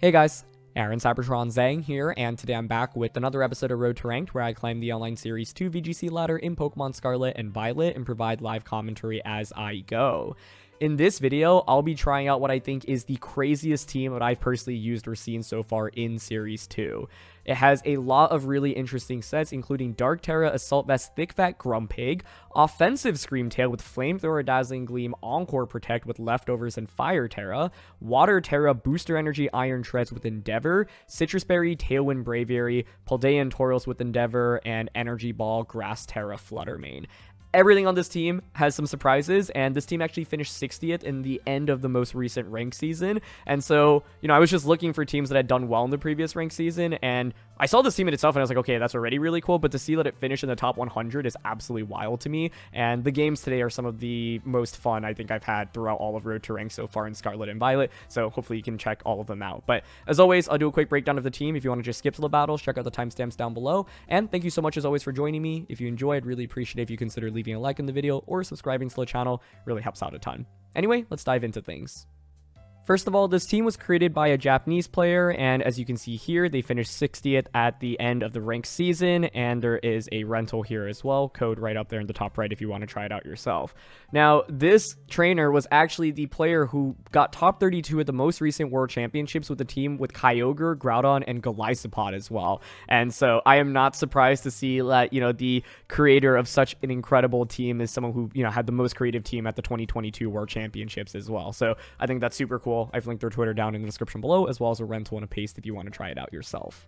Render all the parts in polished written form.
Hey guys, Aaron Cybertron Zang here, and today I'm back with another episode of Road to Ranked where I climb the online series 2 VGC ladder in Pokemon Scarlet and Violet and provide live commentary as I go. In this video, I'll be trying out what I think is the craziest team that I've personally used or seen so far in Series 2. It has a lot of really interesting sets, including Dark Terra, Assault Vest Thick Fat GRUMPIG, Offensive Screamtail with Flamethrower Dazzling Gleam, Encore Protect with Leftovers and Fire Terra, Water Terra, Booster Energy Iron Treads with Endeavour, Sitrus Berry Tailwind Braviary, Paldean Tauros with Endeavour, and Energy Ball Grass Terra Fluttermane. Everything on this team has some surprises, and this team actually finished 60th in the end of the most recent ranked season. And so, I was just looking for teams that had done well in the previous ranked season, and I saw this team in itself and I was like, okay, that's already really cool, but to see that it finished in the top 100 is absolutely wild to me. And the games today are some of the most fun I think I've had throughout all of Road to Rank so far in Scarlet and Violet, so hopefully you can check all of them out. But as always, I'll do a quick breakdown of the team. If you want to just skip to the battles, check out the timestamps down below. And thank you so much as always for joining me. If you enjoy, I'd really appreciate it if you consider leaving a like in the video or subscribing to the channel. It really helps out a ton. Anyway, let's dive into things. First of all, this team was created by a Japanese player, and as you can see here, they finished 60th at the end of the ranked season, and there is a rental here as well, code right up there in the top right if you want to try it out yourself. Now, this trainer was actually the player who got top 32 at the most recent World Championships with the team with Kyogre, Groudon, and Golisopod as well. And so I am not surprised to see that, the creator of such an incredible team is someone who, had the most creative team at the 2022 World Championships as well. So I think that's super cool. I've linked their Twitter down in the description below, as well as a rental and a paste if you want to try it out yourself.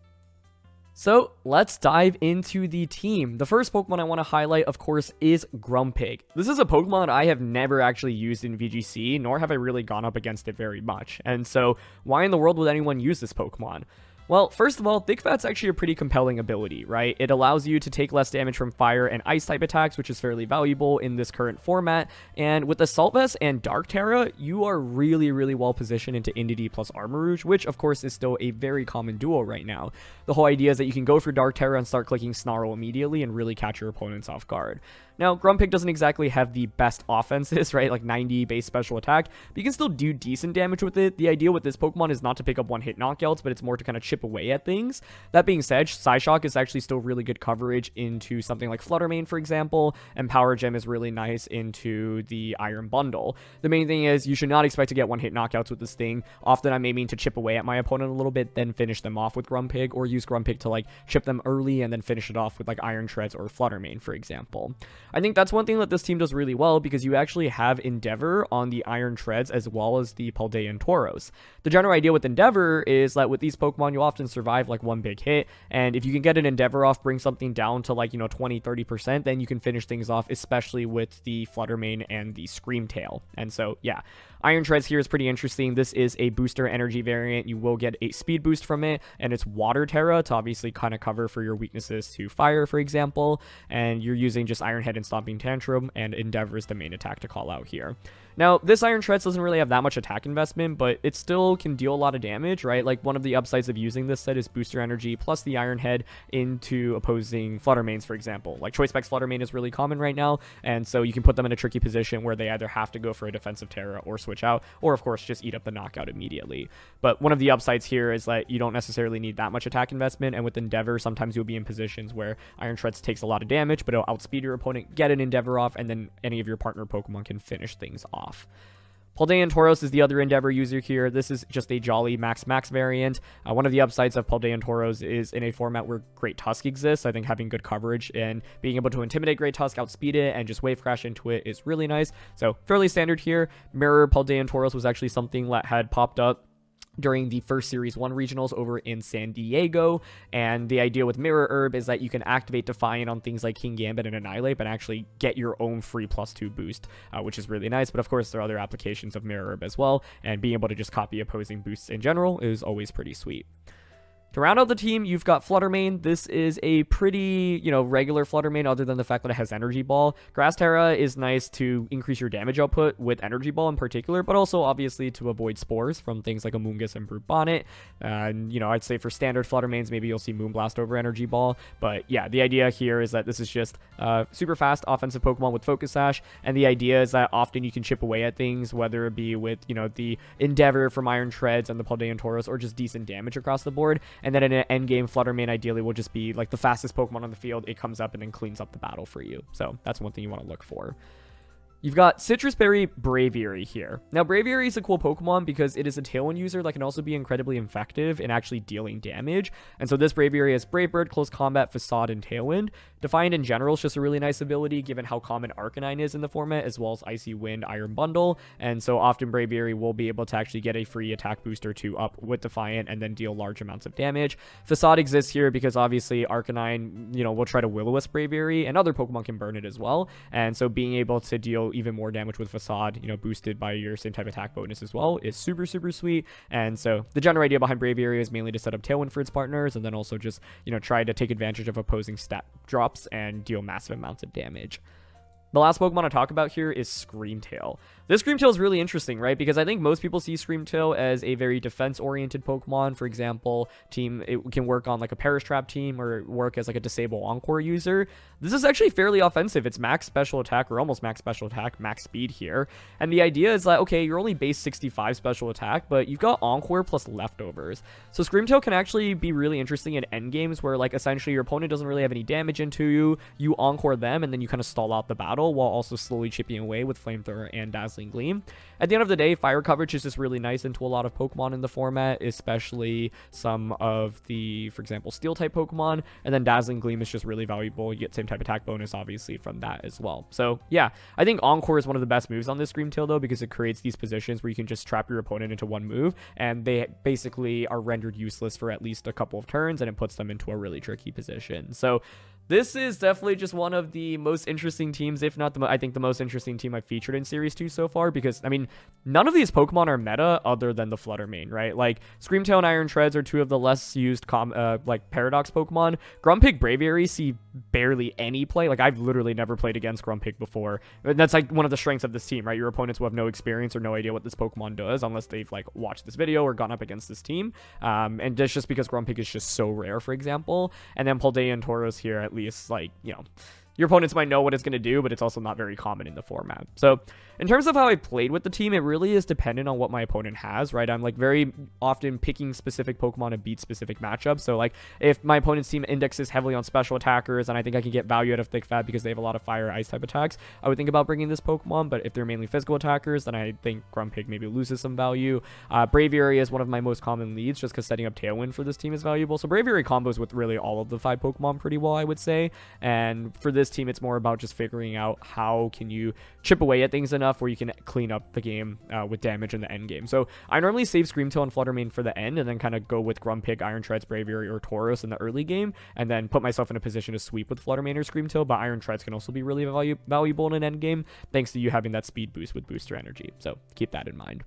So let's dive into the team. The first Pokemon I want to highlight, of course, is GRUMPIG. This is a Pokemon I have never actually used in VGC, nor have I really gone up against it very much. And so why in the world would anyone use this Pokemon? Well, first of all, Thick Fat's actually a pretty compelling ability, right? It allows you to take less damage from fire and ice type attacks, which is fairly valuable in this current format. And with Assault Vest and Dark Terra, you are really, really well positioned into Indeedee plus Armarouge, which of course is still a very common duo right now. The whole idea is that you can go for Dark Terra and start clicking Snarl immediately and really catch your opponents off guard. Now, GRUMPIG doesn't exactly have the best offenses, right? Like 90 base special attack, but you can still do decent damage with it. The idea with this Pokemon is not to pick up one-hit knockouts, but it's more to kind of chip away at things. That being said, Psyshock is actually still really good coverage into something like Fluttermane, for example, and Power Gem is really nice into the Iron Bundle. The main thing is you should not expect to get one-hit knockouts with this thing. Often I'm aiming to chip away at my opponent a little bit, then finish them off with GRUMPIG, or use GRUMPIG to like chip them early and then finish it off with like Iron Treads or Fluttermane, for example. I think that's one thing that this team does really well because you actually have Endeavour on the Iron Treads as well as the Paldean Tauros. The general idea with Endeavour is that with these Pokemon, you'll often survive like one big hit, and if you can get an Endeavour off, bring something down to like, 20-30%, then you can finish things off, especially with the Fluttermane and the Screamtail. And so, yeah. Iron Treads here is pretty interesting. This is a booster energy variant. You will get a speed boost from it, and it's Water Terra to obviously kind of cover for your weaknesses to fire, for example, and you're using just Iron Head and Stomping Tantrum, and Endeavour is the main attack to call out here. Now, this Iron Treads doesn't really have that much attack investment, but it still can deal a lot of damage, right? Like, one of the upsides of using this set is booster energy plus the Iron Head into opposing Fluttermanes, for example. Like, Choice Specs Fluttermane is really common right now, and so you can put them in a tricky position where they either have to go for a defensive Terra or switch out, or of course just eat up the knockout immediately. But one of the upsides here is that you don't necessarily need that much attack investment, and with Endeavour, sometimes you'll be in positions where Iron Treads takes a lot of damage, but it'll outspeed your opponent, get an Endeavour off, and then any of your partner Pokemon can finish things off. Paldean Tauros is the other Endeavour user here. This is just a jolly max variant. One of the upsides of Paldean Tauros is in a format where Great Tusk exists. I think having good coverage and being able to intimidate Great Tusk, outspeed it, and just wave crash into it is really nice. So fairly standard here. Mirror Paldean Tauros was actually something that had popped up during the first Series 1 regionals over in San Diego, and the idea with Mirror Herb is that you can activate Defiant on things like King Gambit and Annihilate, but actually get your own free +2 boost, which is really nice. But of course, there are other applications of Mirror Herb as well, and being able to just copy opposing boosts in general is always pretty sweet. To round out the team, you've got Fluttermane. This is a pretty, regular Fluttermane other than the fact that it has Energy Ball. Grass Terra is nice to increase your damage output with Energy Ball in particular, but also obviously to avoid spores from things like Amoonguss and Brute Bonnet. And, I'd say for standard Fluttermanes, maybe you'll see Moonblast over Energy Ball. But yeah, the idea here is that this is just super fast offensive Pokemon with Focus Sash. And the idea is that often you can chip away at things, whether it be with, the Endeavour from Iron Treads and the Paldean Tauros, or just decent damage across the board. And then in an endgame, Fluttermane ideally will just be like the fastest Pokemon on the field. It comes up and then cleans up the battle for you. So that's one thing you want to look for. You've got Sitrus Berry Braviary here. Now, Braviary is a cool Pokemon because it is a Tailwind user that can also be incredibly effective in actually dealing damage. And so this Braviary has Brave Bird, Close Combat, Facade, and Tailwind. Defiant in general is just a really nice ability given how common Arcanine is in the format, as well as Icy Wind, Iron Bundle. And so often Braviary will be able to actually get a free attack boost or two up with Defiant and then deal large amounts of damage. Facade exists here because obviously Arcanine, will try to Will-O-Wisp Braviary, and other Pokemon can burn it as well. And so being able to deal even more damage with Facade, boosted by your same type attack bonus as well, is super, super sweet. And so the general idea behind Braviary is mainly to set up Tailwind for its partners, and then also just, try to take advantage of opposing stat drops and deal massive amounts of damage. The last Pokemon to talk about here is Screamtail. This Screamtail is really interesting, right? Because I think most people see Screamtail as a very defense-oriented Pokemon. For example, it can work on like a Perish Trap team or work as like a Disable Encore user. This is actually fairly offensive. It's max special attack or almost max special attack, max speed here. And the idea is that, okay, you're only base 65 special attack, but you've got Encore plus leftovers. So Screamtail can actually be really interesting in endgames where like essentially your opponent doesn't really have any damage into you. You Encore them and then you kind of stall out the battle while also slowly chipping away with Flamethrower and Dazzling Gleam. At the end of the day, fire coverage is just really nice into a lot of Pokemon in the format, especially some of the, for example, Steel type Pokemon, and then Dazzling Gleam is just really valuable. You get same type attack bonus obviously from that as well. So yeah, I think Encore is one of the best moves on this Screamtail though, because it creates these positions where you can just trap your opponent into one move and they basically are rendered useless for at least a couple of turns, and it puts them into a really tricky position. So this is definitely just one of the most interesting teams, if not I think the most interesting team I've featured in Series 2 so far, because, I mean, none of these Pokemon are meta other than the Fluttermane, right? Like, Screamtail and Iron Treads are two of the less used, Paradox Pokemon. Grumpig Braviary see barely any play. Like, I've literally never played against Grumpig before. And that's, like, one of the strengths of this team, right? Your opponents will have no experience or no idea what this Pokemon does unless they've, like, watched this video or gone up against this team. And that's just because Grumpig is just so rare, for example. And then Paldean Tauros here, at least, like, your opponents might know what it's going to do, but it's also not very common in the format. So in terms of how I played with the team, it really is dependent on what my opponent has, right? I'm like very often picking specific Pokemon to beat specific matchups. So like if my opponent's team indexes heavily on special attackers and I think I can get value out of Thick Fat because they have a lot of fire ice type attacks, I would think about bringing this Pokemon. But if they're mainly physical attackers, then I think Grumpig maybe loses some value. Braviary is one of my most common leads just because setting up Tailwind for this team is valuable. So Braviary combos with really all of the 5 Pokemon pretty well, I would say. And for this team, it's more about just figuring out how can you chip away at things enough where you can clean up the game with damage in the end game. So I normally save Screamtail and Fluttermane for the end and then kind of go with Grumpig, Iron Treads, Braviary, or Tauros in the early game, and then put myself in a position to sweep with Fluttermane or Screamtail. But Iron Treads can also be really valuable in an end game thanks to you having that speed boost with Booster Energy. So keep that in mind.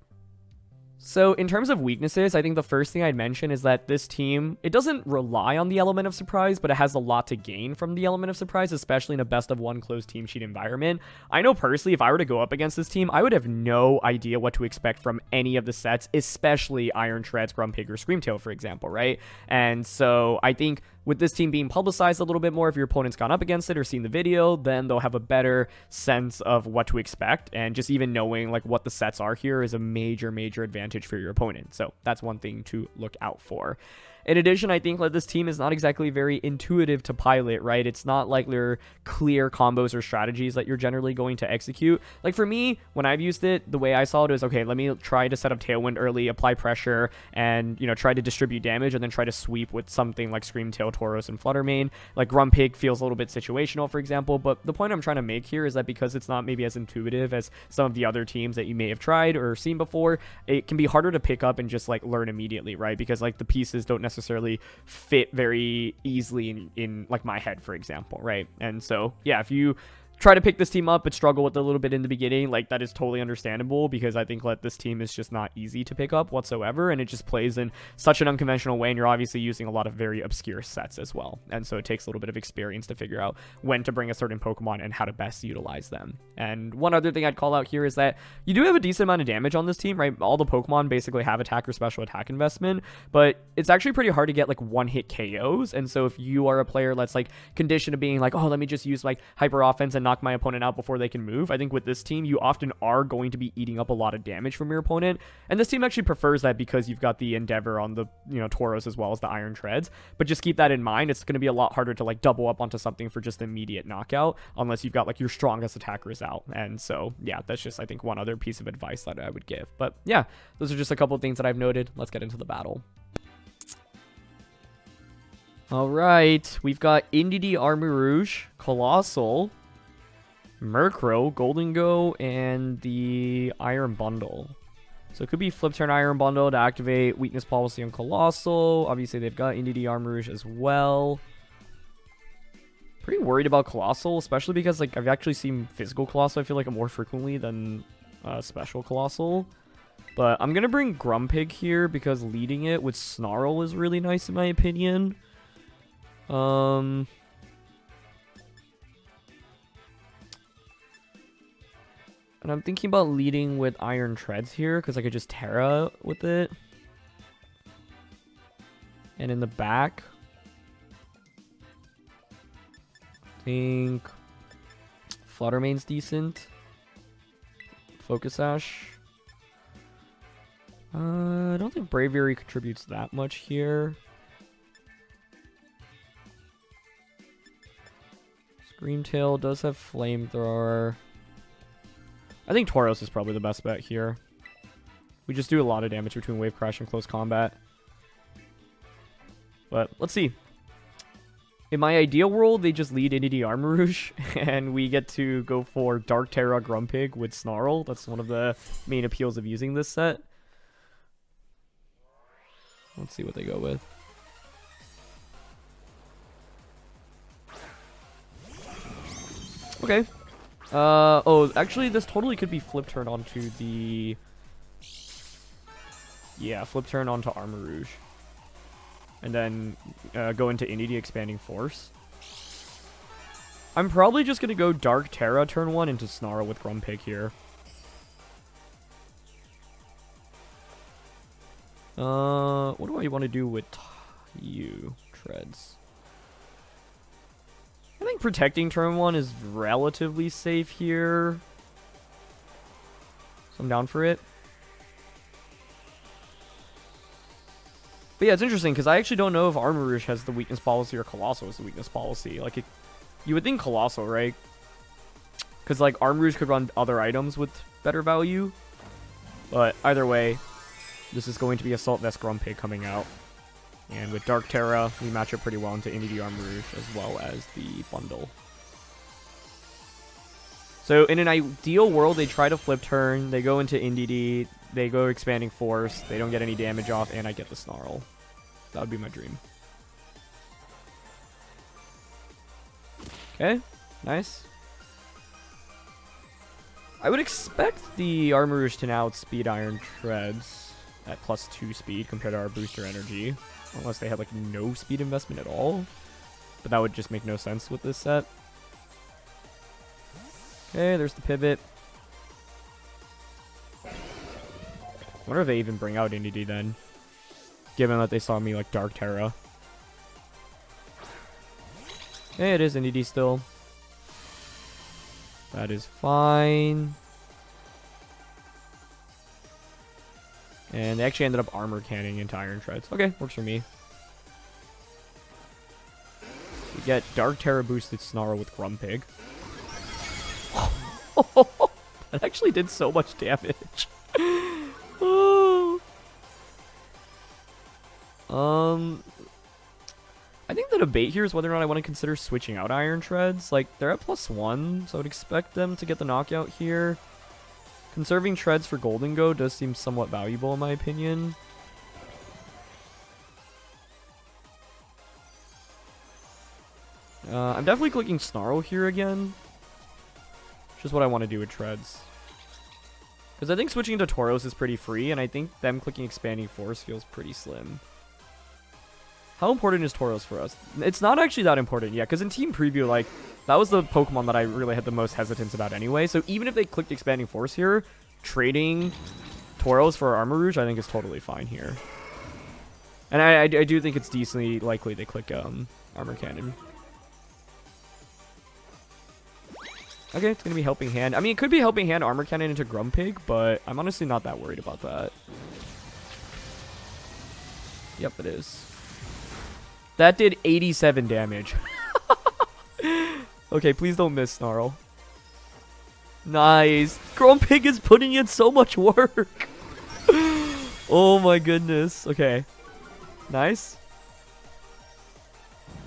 So in terms of weaknesses, I think the first thing I'd mention is that this team, it doesn't rely on the element of surprise, but it has a lot to gain from the element of surprise, especially in a best of one closed team sheet environment. I know personally, if I were to go up against this team, I would have no idea what to expect from any of the sets, especially Iron Treads, Grumpig, or Screamtail, for example, right? And so I think with this team being publicized a little bit more, if your opponent's gone up against it or seen the video, then they'll have a better sense of what to expect. And just even knowing like what the sets are here is a major, major advantage for your opponent. So that's one thing to look out for. In addition, I think that this team is not exactly very intuitive to pilot, right? It's not like there are clear combos or strategies that you're generally going to execute. Like for me, when I've used it, the way I saw it was, okay, let me try to set up Tailwind early, apply pressure, and, try to distribute damage, and then try to sweep with something like Screamtail, Tauros, and Fluttermane. Like Grumpig feels a little bit situational, for example, but the point I'm trying to make here is that because it's not maybe as intuitive as some of the other teams that you may have tried or seen before, it can be harder to pick up and just like learn immediately, right? Because like the pieces don't necessarily fit very easily in like my head, for example, right? And so yeah, if you try to pick this team up but struggle with it a little bit in the beginning, like, that is totally understandable, because I think this team is just not easy to pick up whatsoever, and it just plays in such an unconventional way, and you're obviously using a lot of very obscure sets as well, and so it takes a little bit of experience to figure out when to bring a certain Pokemon and how to best utilize them. And one other thing I'd call out here is that you do have a decent amount of damage on this team, right? All the Pokemon basically have attack or special attack investment, but it's actually pretty hard to get like one-hit KOs, and so if you are a player that's like conditioned to being like, oh, let me just use like hyper offense and knock my opponent out before they can move, I think with this team you often are going to be eating up a lot of damage from your opponent, and this team actually prefers that because you've got the Endeavour on the, you know, Tauros as well as the Iron Treads. But just keep that in mind, it's going to be a lot harder to like double up onto something for just immediate knockout unless you've got like your strongest attackers out. And so yeah, that's just I think one other piece of advice that I would give. But yeah, those are just a couple of things that I've noted. Let's get into the battle. Alright, we've got Indeedee, Armarouge, Colossal, Murkrow, Goldengo, and the Iron Bundle. So it could be Flip Turn Iron Bundle to activate Weakness Policy on Colossal. Obviously, they've got Indeedee, Armarouge as well. Pretty worried about Colossal, especially because like I've actually seen physical Colossal, I feel like, more frequently than special Colossal. But I'm going to bring Grumpig here because leading it with Snarl is really nice in my opinion. And I'm thinking about leading with Iron Treads here because I could just Terra with it. And in the back, I think Flutter Mane's decent. Focus Ash. I don't think Braviary contributes that much here. Screamtail does have Flamethrower. I think Tauros is probably the best bet here. We just do a lot of damage between Wave Crash and Close Combat. But let's see. In my ideal world, they just lead Indeedee, Armarouge, and we get to go for Dark Terra Grumpig with Snarl. That's one of the main appeals of using this set. Let's see what they go with. Okay. Oh, actually, this totally could be flip turn onto the... Yeah, flip turn onto Armarouge. And then go into Indeedee Expanding Force. I'm probably just going to go Dark Terra turn 1 into Snarl with Grumpig here. What do I want to do with you, Treads? I think protecting turn 1 is relatively safe here. So I'm down for it. But yeah, it's interesting because I actually don't know if Armarouge has the weakness policy or Colossal has the weakness policy. Like, you would think Colossal, right? Because, like, Armarouge could run other items with better value. But either way, this is going to be Assault Vest GRUMPIG coming out. And with Dark Terra, we match it pretty well into Indeedee, Armarouge as well as the bundle. So in an ideal world, they try to flip turn, they go into Indeedee, they go Expanding Force, they don't get any damage off, and I get the Snarl. That would be my dream. Okay, nice. I would expect the Armarouge to now outspeed Iron Treads at +2 speed compared to our booster energy. Unless they had like no speed investment at all. But that would just make no sense with this set. Okay, there's the pivot. I wonder if they even bring out Indeedee then. Given that they saw me like Dark Terra. Okay, it is Indeedee still. That is fine. And they actually ended up armor canning into Iron Treads. Okay, works for me. We get Dark Terra boosted Snarl with Grumpig. That actually did so much damage. I think the debate here is whether or not I want to consider switching out Iron Treads. Like, they're at +1, so I would expect them to get the knockout here. Conserving Treads for Goldengo does seem somewhat valuable in my opinion. I'm definitely clicking Snarl here again. Which is what I want to do with Treads. Because I think switching to Tauros is pretty free, and I think them clicking Expanding Force feels pretty slim. How important is Tauros for us? It's not actually that important, yeah, because in Team Preview, like, that was the Pokemon that I really had the most hesitance about anyway. So even if they clicked Expanding Force here, trading Tauros for Armor Rouge, I think is totally fine here. And I do think it's decently likely they click Armor Cannon. Okay, it's going to be Helping Hand. I mean, it could be Helping Hand Armor Cannon into Grumpig, but I'm honestly not that worried about that. Yep, it is. That did 87 damage. Okay, please don't miss, Snarl. Nice. Grumpig is putting in so much work. Oh my goodness. Okay. Nice.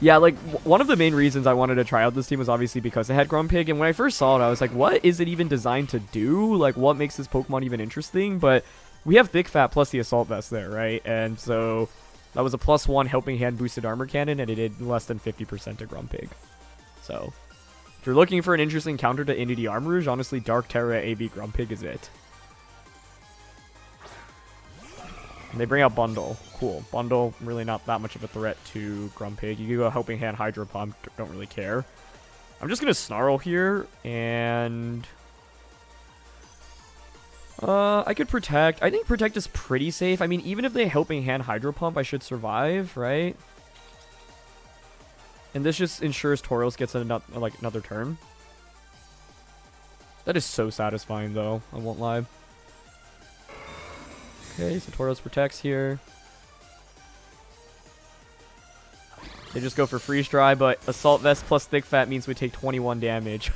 Yeah, like, one of the main reasons I wanted to try out this team was obviously because it had Grumpig, and when I first saw it, I was like, what is it even designed to do? Like, what makes this Pokemon even interesting? But we have Thick Fat plus the Assault Vest there, right? And so that was a +1 Helping Hand boosted Armor Cannon, and it did less than 50% to Grumpig. So, if you're looking for an interesting counter to Inity Armor Rouge, honestly, Dark Terra AV Grumpig is it. And they bring out Bundle. Cool. Bundle, really not that much of a threat to Grumpig. You can go Helping Hand, Hydro Pump, don't really care. I'm just going to Snarl here, and I could Protect. I think Protect is pretty safe. I mean, even if they Helping Hand, Hydro Pump, I should survive, right? And this just ensures Tauros gets another turn. That is so satisfying, though. I won't lie. Okay, so Tauros protects here. They just go for Freeze Dry, but Assault Vest plus Thick Fat means we take 21 damage.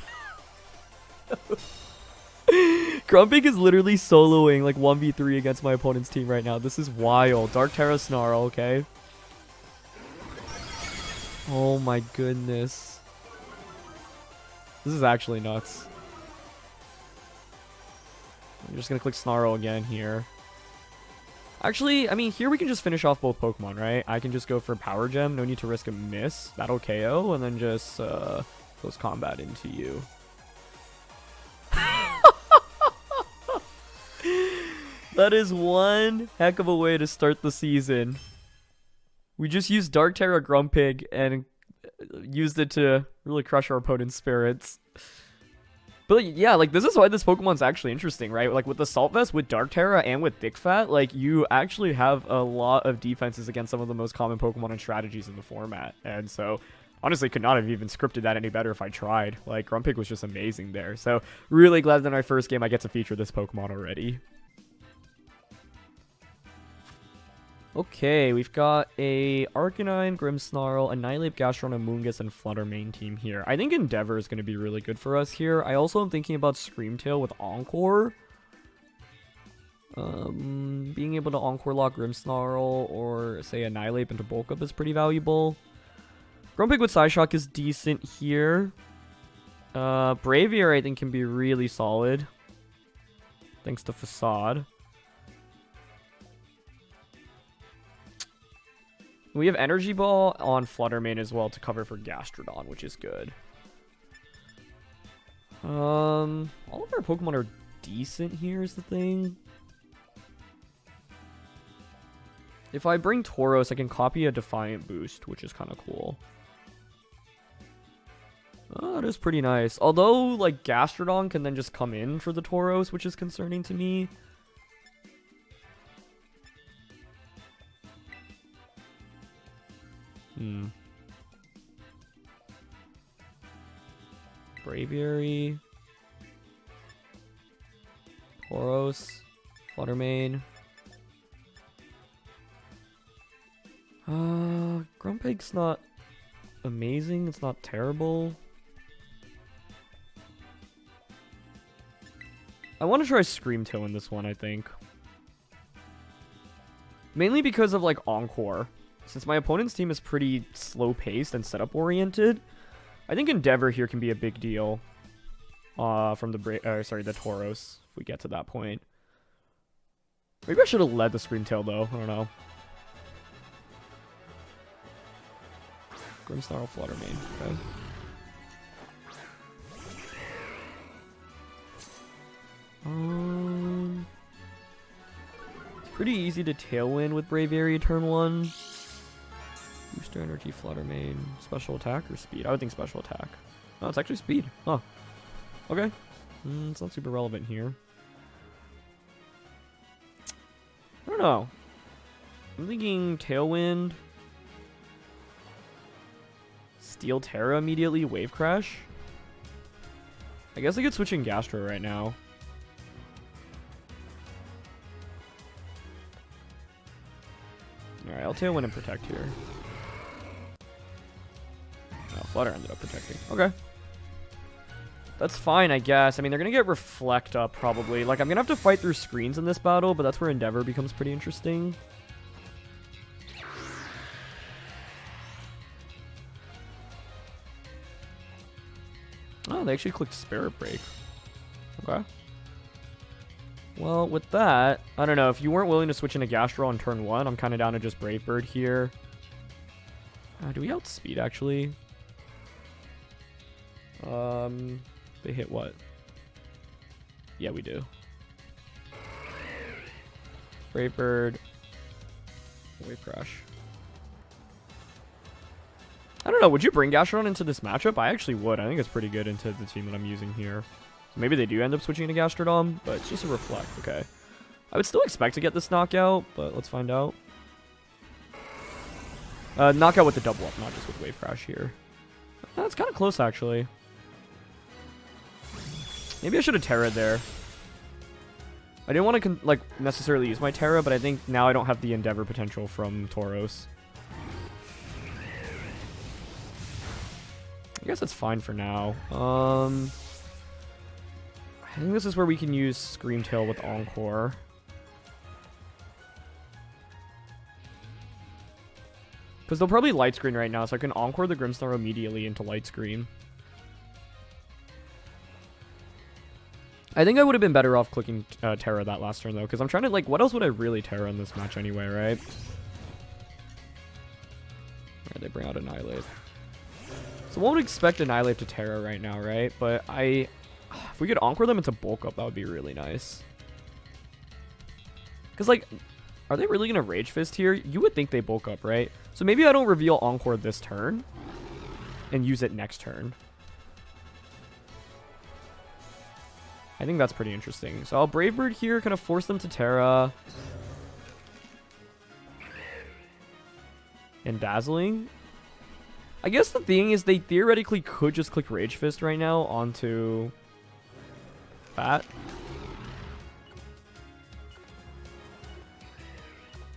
Grumpig is literally soloing like 1v3 against my opponent's team right now. This is wild. Dark Terra Snarl, okay? Oh my goodness. This is actually nuts. I'm just gonna click Snarl again here. Actually, I mean, here we can just finish off both Pokemon, right? I can just go for Power Gem. No need to risk a miss. That'll KO, and then just close combat into you. That is one heck of a way to start the season. We just used Dark Terra Grumpig and used it to really crush our opponent's spirits. But yeah, like, this is why this Pokemon's actually interesting, right? Like, with Assault Vest, with Dark Terra, and with Thick Fat, like, you actually have a lot of defenses against some of the most common Pokemon and strategies in the format. And so, honestly, could not have even scripted that any better if I tried. Like, Grumpig was just amazing there. So, really glad that in our first game I get to feature this Pokemon already. Okay, we've got a Arcanine, Grimmsnarl, Annihilate, Gastron, Amoonguss, and Fluttermane team here. I think Endeavour is going to be really good for us here. I also am thinking about Screamtail with Encore. Being able to Encore lock Grimmsnarl or, say, Annihilate into Bulk Up is pretty valuable. Grumpig with Psyshock is decent here. Braviary, I think, can be really solid. Thanks to Facade. We have Energy Ball on Fluttermane as well to cover for Gastrodon, which is good. All of our Pokemon are decent here is the thing. If I bring Tauros, I can copy a Defiant boost, which is kind of cool. Oh, it is pretty nice. Although, like, Gastrodon can then just come in for the Tauros, which is concerning to me. Braviary, Tauros, Fluttermane. Grumpig's not amazing. It's not terrible. I want to try Screamtail in this one, I think. Mainly because of, like, Encore. Since my opponent's team is pretty slow-paced and setup-oriented, I think Endeavour here can be a big deal from the Tauros, if we get to that point. Maybe I should have led the Screamtail, though. I don't know. Grimmsnarl, Fluttermane. Okay. It's pretty easy to Tailwind with Braviary turn 1. Booster energy, Flutter Mane, special attack or speed? I would think special attack. No, it's actually speed. Huh. Okay. It's not super relevant here. I don't know. I'm thinking Tailwind. Steel Terra immediately, Wave Crash. I guess I could switch in Gastro right now. Alright, I'll Tailwind and Protect here. Oh, Flutter ended up protecting. Okay. That's fine, I guess. I mean, they're going to get Reflect up, probably. Like, I'm going to have to fight through screens in this battle, but that's where Endeavour becomes pretty interesting. Oh, they actually clicked Spirit Break. Okay. Well, with that, I don't know. If you weren't willing to switch into Gastro on turn 1, I'm kind of down to just Brave Bird here. Do we outspeed, actually? They hit what? Yeah, we do. Brave Bird. Wave Crash. I don't know. Would you bring Gastrodon into this matchup? I actually would. I think it's pretty good into the team that I'm using here. So maybe they do end up switching to Gastrodon, but it's just a Reflect. Okay. I would still expect to get this knockout, but let's find out. Knockout with the double up, not just with Wave Crash here. That's kind of close, actually. Maybe I should have Terra'd there. I didn't want to like necessarily use my Terra, but I think now I don't have the Endeavour potential from Tauros. I guess that's fine for now. I think this is where we can use Screamtail with Encore. Because they'll probably Light Screen right now, so I can Encore the Grimmsnarl immediately into Light Screen. I think I would have been better off clicking Terra that last turn, though, because I'm trying to, like, what else would I really Terra in this match anyway, right? Alright, they bring out Annihilate. So one would expect Annihilate to Terra right now, right? But if we could Encore them into Bulk Up, that would be really nice. Because, like, are they really going to Rage Fist here? You would think they Bulk Up, right? So maybe I don't reveal Encore this turn and use it next turn. I think that's pretty interesting. So I'll Brave Bird here, kind of force them to Terra. And Dazzling. I guess the thing is they theoretically could just click Rage Fist right now onto that.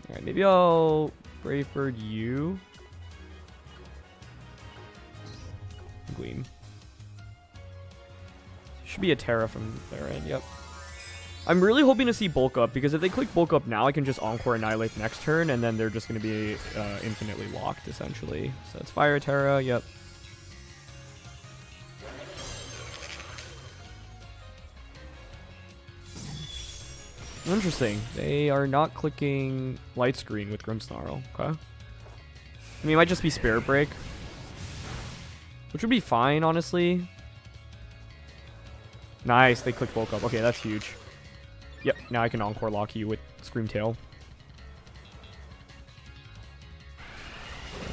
Alright, maybe I'll Brave Bird you. Gleam. Should be a Terra from their end, yep. I'm really hoping to see Bulk Up, because if they click Bulk Up now, I can just Encore Annihilate next turn, and then they're just going to be infinitely locked, essentially. So it's Fire Terra, yep. Interesting. They are not clicking Light Screen with Grimmsnarl, okay. I mean, it might just be Spirit Break, which would be fine, honestly. Nice, they click Bulk Up. Okay, that's huge. Yep, now I can Encore lock you with Screamtail.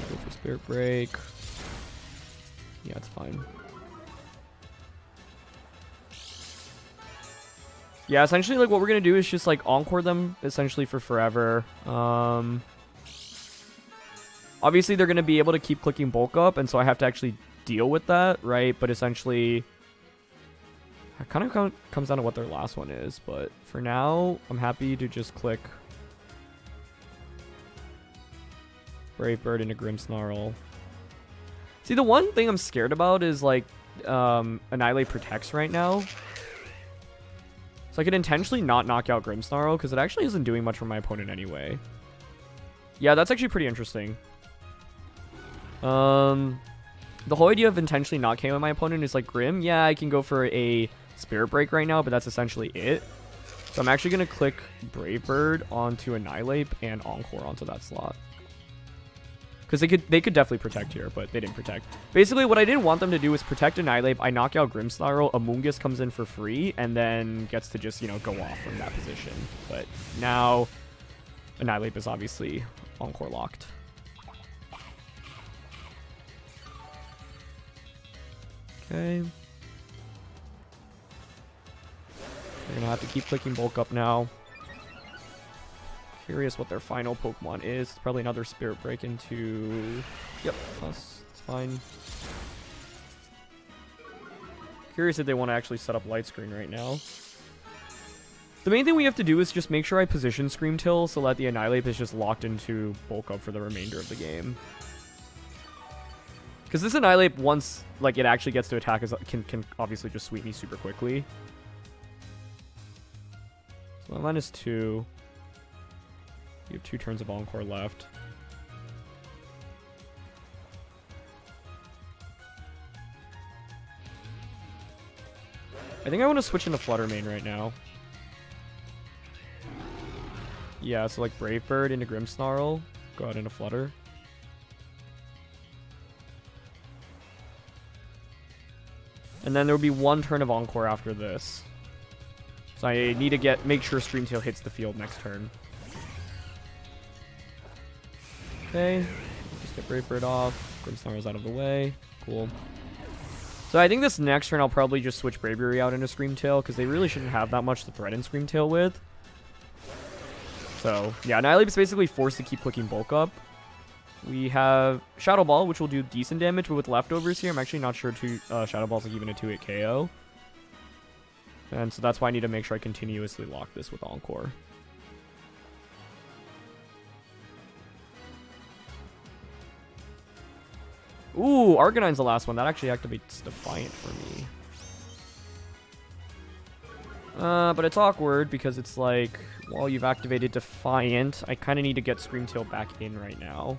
Go for Spirit Break. Yeah, it's fine. Yeah, essentially, like, what we're going to do is just, like, Encore them, essentially, for forever. Obviously, they're going to be able to keep clicking Bulk Up, and so I have to actually deal with that, right? But essentially, it kind of comes down to what their last one is. But for now, I'm happy to just click Brave Bird into Grimmsnarl. See, the one thing I'm scared about is, like, Annihilate protects right now. So I could intentionally not knock out Grimmsnarl, because it actually isn't doing much for my opponent anyway. Yeah, that's actually pretty interesting. The whole idea of intentionally not KOing my opponent is like, Grim, yeah, I can go for a Spirit Break right now, but that's essentially it. So I'm actually going to click Brave Bird onto Annihilate and Encore onto that slot. Because they could definitely protect here, but they didn't protect. Basically, what I didn't want them to do is protect Annihilate. I knock out Grimmsnarl, Amoonguss comes in for free, and then gets to just, you know, go off from that position. But now, Annihilate is obviously Encore locked. Okay. They're going to have to keep clicking Bulk Up now. Curious what their final Pokemon is. It's probably another Spirit Break into... Yep, plus. It's fine. Curious if they want to actually set up Light Screen right now. The main thing we have to do is just make sure I position Scream Tail so that the Annihilate is just locked into Bulk Up for the remainder of the game. Because this Annihilate, once like it actually gets to attack, can obviously just sweep me super quickly. So I'm -2. You have 2 turns of Encore left. I think I want to switch into Flutter Mane right now. Yeah, so like Brave Bird into Grimmsnarl. Go out into Flutter. And then there will be 1 turn of Encore after this. So I need to make sure Scream Tail hits the field next turn. Okay, just get Brave Bird off. Grimmsnarl's out of the way. Cool. So I think this next turn I'll probably just switch Braviary out into Scream Tail, because they really shouldn't have that much to threaten Scream Tail with. So, yeah, Annihilate is basically forced to keep clicking Bulk Up. We have Shadow Ball, which will do decent damage, but with leftovers here, I'm actually not sure Shadow Ball's like even a 2-hit KO. And so that's why I need to make sure I continuously lock this with Encore. Ooh, Arcanine's the last one. That actually activates Defiant for me. But it's awkward because it's like, well, you've activated Defiant. I kind of need to get Scream Tail back in right now.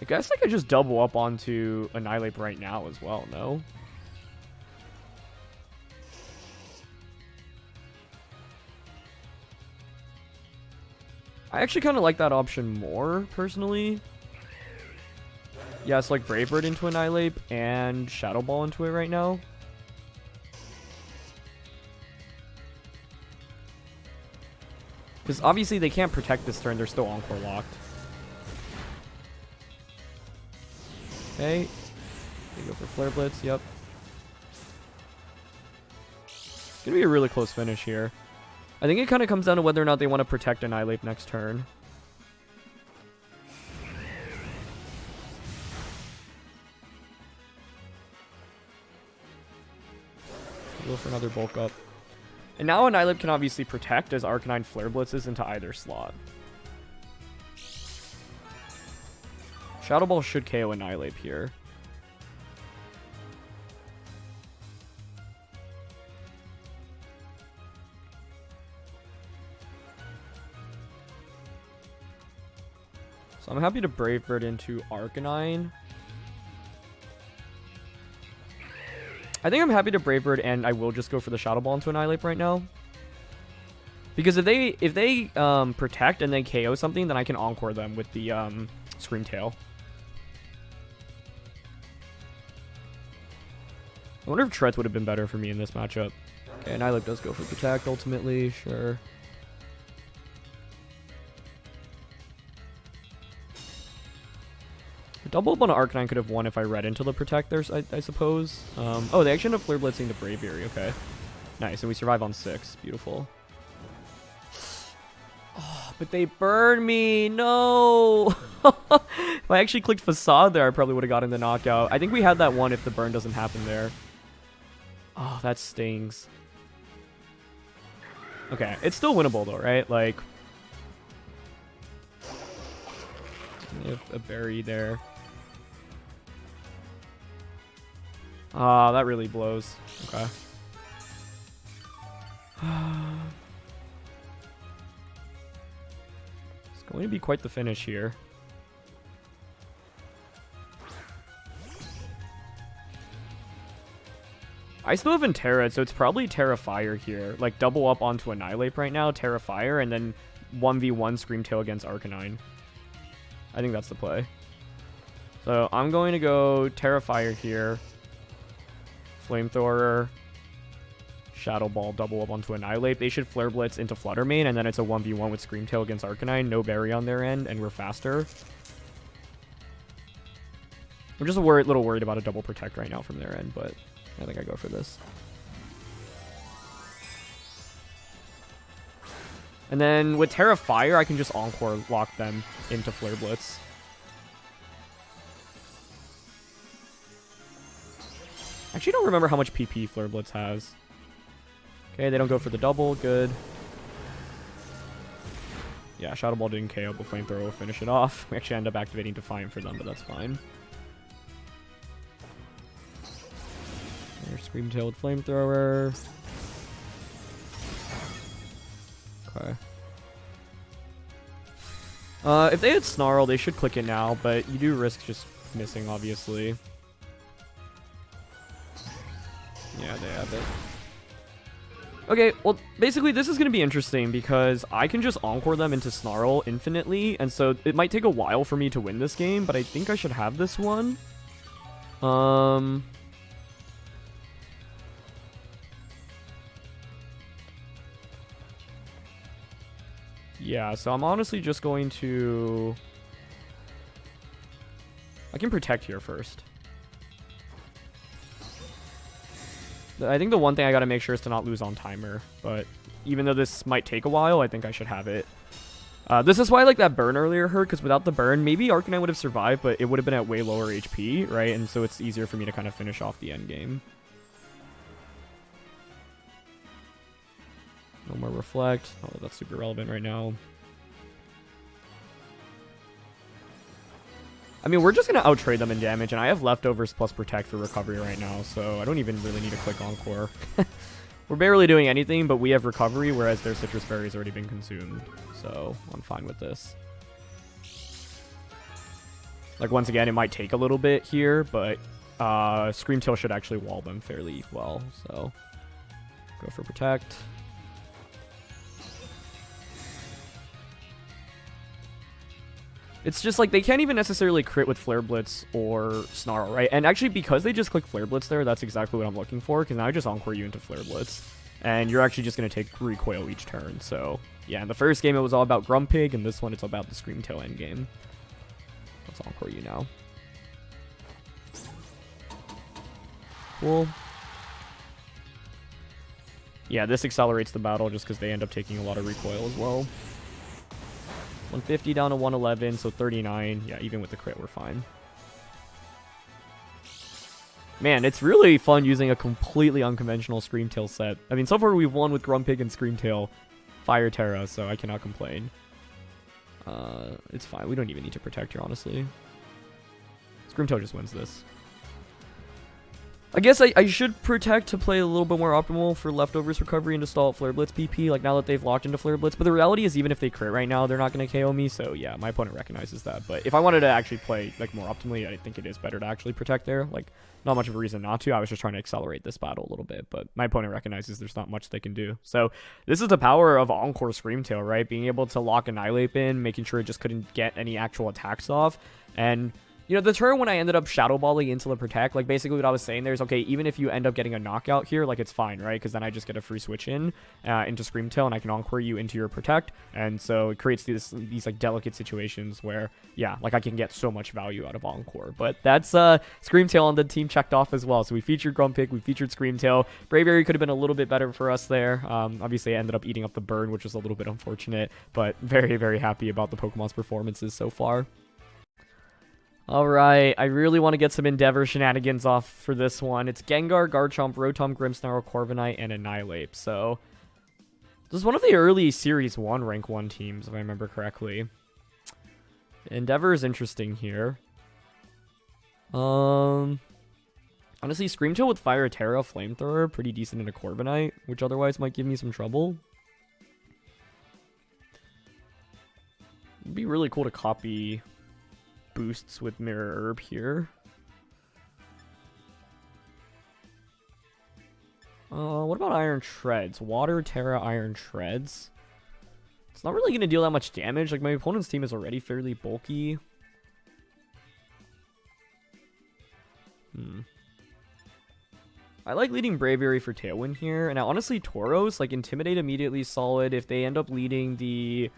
I guess I could just double up onto Annihilate right now as well, no? I actually kind of like that option more, personally. Yeah, it's like Brave Bird into Annihilate and Shadow Ball into it right now. Because obviously they can't protect this turn, they're still Encore locked. Okay. They go for Flare Blitz, yep. It's gonna be a really close finish here. I think it kind of comes down to whether or not they want to protect Annihilate next turn. Go for another Bulk Up. And now Annihilate can obviously protect as Arcanine Flare Blitzes into either slot. Shadow Ball should KO Annihilate here. So I'm happy to Brave Bird into Arcanine. I think I'm happy to Brave Bird, and I will just go for the Shadow Ball into Annihilate right now. Because if they protect and they KO something, then I can Encore them with the Scream Tail. I wonder if Treads would have been better for me in this matchup. Okay, Annihilate does go for Protect ultimately, sure. Double up on Arcanine could have won if I read into the Protect there, I suppose. Oh, they actually end up Flare Blitzing the Braviary, okay. Nice, and we survive on 6. Beautiful. Oh, but they burn me, no! If I actually clicked Facade there, I probably would have gotten the knockout. I think we had that one if the burn doesn't happen there. Oh, that stings. Okay, it's still winnable though, right? Like, you have a berry there. Ah, that really blows. Okay. It's going to be quite the finish here. I still haven't Terra, so it's probably Terra Fire here. Like, double up onto Annihilate right now, Terra Fire, and then 1v1 Screamtail against Arcanine. I think that's the play. So I'm going to go Terra Fire here. Flamethrower. Shadow Ball, double up onto Annihilate. They should Flare Blitz into Flutter Mane, and then it's a 1v1 with Screamtail against Arcanine. No Berry on their end, and we're faster. I'm just a little worried about a double Protect right now from their end, but I think I go for this. And then with Terra Fire, I can just Encore lock them into Flare Blitz. I actually don't remember how much PP Flare Blitz has. Okay, they don't go for the double. Good. Yeah, Shadow Ball didn't KO, but Flamethrower will finish it off. We actually end up activating Defiant for them, but that's fine. There's Screamtail with Flamethrower. Okay. If they had Snarl, they should click it now, but you do risk just missing, obviously. Yeah, they have it. Okay, well, basically this is going to be interesting because I can just Encore them into Snarl infinitely, and so it might take a while for me to win this game, but I think I should have this one. Yeah, so I'm honestly just going to... I can Protect here first. I think the one thing I gotta make sure is to not lose on timer, but even though this might take a while, I think I should have it. This is why like that burn earlier hurt, because without the burn, maybe Arcanine would have survived, but it would have been at way lower HP, right? And so it's easier for me to kind of finish off the end game. No more Reflect. Oh, that's super relevant right now. I mean, we're just going to outtrade them in damage, and I have Leftovers plus Protect for Recovery right now, so I don't even really need to click Encore. We're barely doing anything, but we have Recovery, whereas their Sitrus Berry has already been consumed, so I'm fine with this. Like, once again, it might take a little bit here, but Screamtail should actually wall them fairly well, so go for Protect. It's just like they can't even necessarily crit with Flare Blitz or Snarl, right? And actually, because they just click Flare Blitz there, that's exactly what I'm looking for, because now I just Encore you into Flare Blitz. And you're actually just going to take Recoil each turn. So, yeah, in the first game, it was all about Grumpig, and this one, it's all about the Screamtail endgame. Let's Encore you now. Cool. Yeah, this accelerates the battle just because they end up taking a lot of Recoil as well. 150 down to 111, so 39. Yeah, even with the crit, we're fine. Man, it's really fun using a completely unconventional Screamtail set. I mean, so far we've won with Grumpig and Screamtail, Fire Terra, so I cannot complain. It's fine. We don't even need to Protect here, honestly. Screamtail just wins this. I guess I should Protect to play a little bit more optimal for Leftovers Recovery and to stall Flare Blitz PP, like now that they've locked into Flare Blitz. But the reality is, even if they crit right now, they're not going to KO me. So yeah, my opponent recognizes that. But if I wanted to actually play like more optimally, I think it is better to actually Protect there. Like, not much of a reason not to. I was just trying to accelerate this battle a little bit. But my opponent recognizes there's not much they can do. So this is the power of Encore Screamtail, right? Being able to lock Annihilate in, making sure it just couldn't get any actual attacks off. And you know, the turn when I ended up Shadow Balling into the Protect, like, basically what I was saying there is, okay, even if you end up getting a knockout here, like, it's fine, right? Because then I just get a free switch in into Screamtail, and I can Encore you into your Protect, and so it creates these like, delicate situations where, yeah, like, I can get so much value out of Encore. But that's Screamtail on the team checked off as well. So we featured Grumpig, we featured Screamtail. Braviary could have been a little bit better for us there. Obviously, I ended up eating up the burn, which was a little bit unfortunate, but very, very happy about the Pokemon's performances so far. Alright, I really want to get some Endeavour shenanigans off for this one. It's Gengar, Garchomp, Rotom, Grimmsnarl, Corviknight, and Annihilate. So, this is one of the early Series 1 Rank 1 teams, if I remember correctly. Endeavour is interesting here. Honestly, Screamtail with Fire Terra, Flamethrower, pretty decent in a Corviknight, which otherwise might give me some trouble. It'd be really cool to copy boosts with Mirror Herb here. What about Iron Treads? Water, Terra, Iron Treads. It's not really going to deal that much damage. Like, my opponent's team is already fairly bulky. I like leading Braviary for Tailwind here. And honestly, Tauros, like, Intimidate immediately solid. If they end up leading the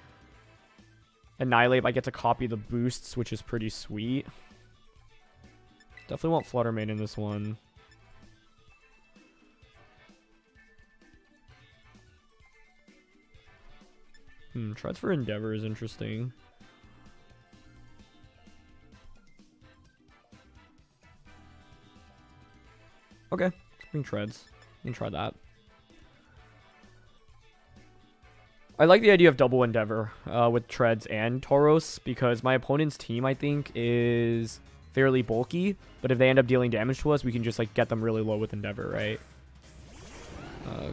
Annihilate, I get to copy the boosts, which is pretty sweet. Definitely want Fluttermane in this one. Treads for Endeavour is interesting. Okay, bring Treads. We can try that. I like the idea of double Endeavour with Treads and Tauros, because my opponent's team, I think, is fairly bulky, but if they end up dealing damage to us, we can just like get them really low with Endeavour, right?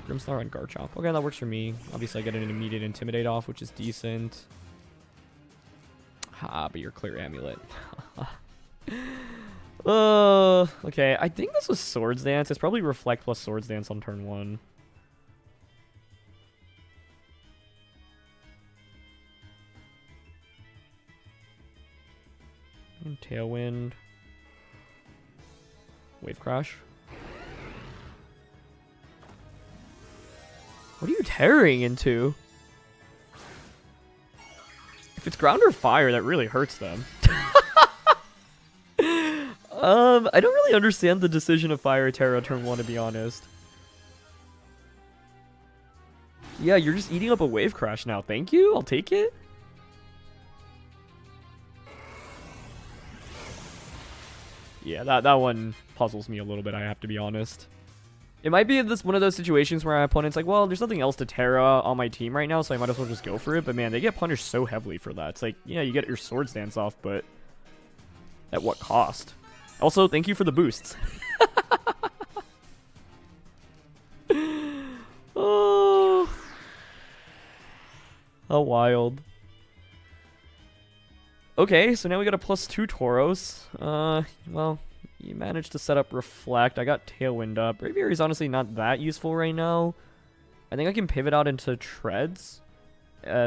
Grimmsnarl and Garchomp. Okay, that works for me. Obviously, I get an immediate Intimidate off, which is decent. But you're Clear Amulet. Okay, I think this was Swords Dance. It's probably Reflect plus Swords Dance on turn 1. And Tailwind. Wave Crash. What are you tearing into? If it's ground or fire, that really hurts them. I don't really understand the decision of Fire Terra turn 1, to be honest. Yeah, you're just eating up a Wave Crash now. Thank you. I'll take it. Yeah, that one puzzles me a little bit, I have to be honest. It might be one of those situations where my opponent's like, well, there's nothing else to Terra on my team right now, so I might as well just go for it. But man, they get punished so heavily for that. It's like, yeah, you get your Swords Dance off, but at what cost? Also, thank you for the boosts. Oh, how wild. Okay, so now we got a +2 Tauros. Well, you managed to set up Reflect. I got Tailwind up. Braviary is honestly not that useful right now. I think I can pivot out into Treads.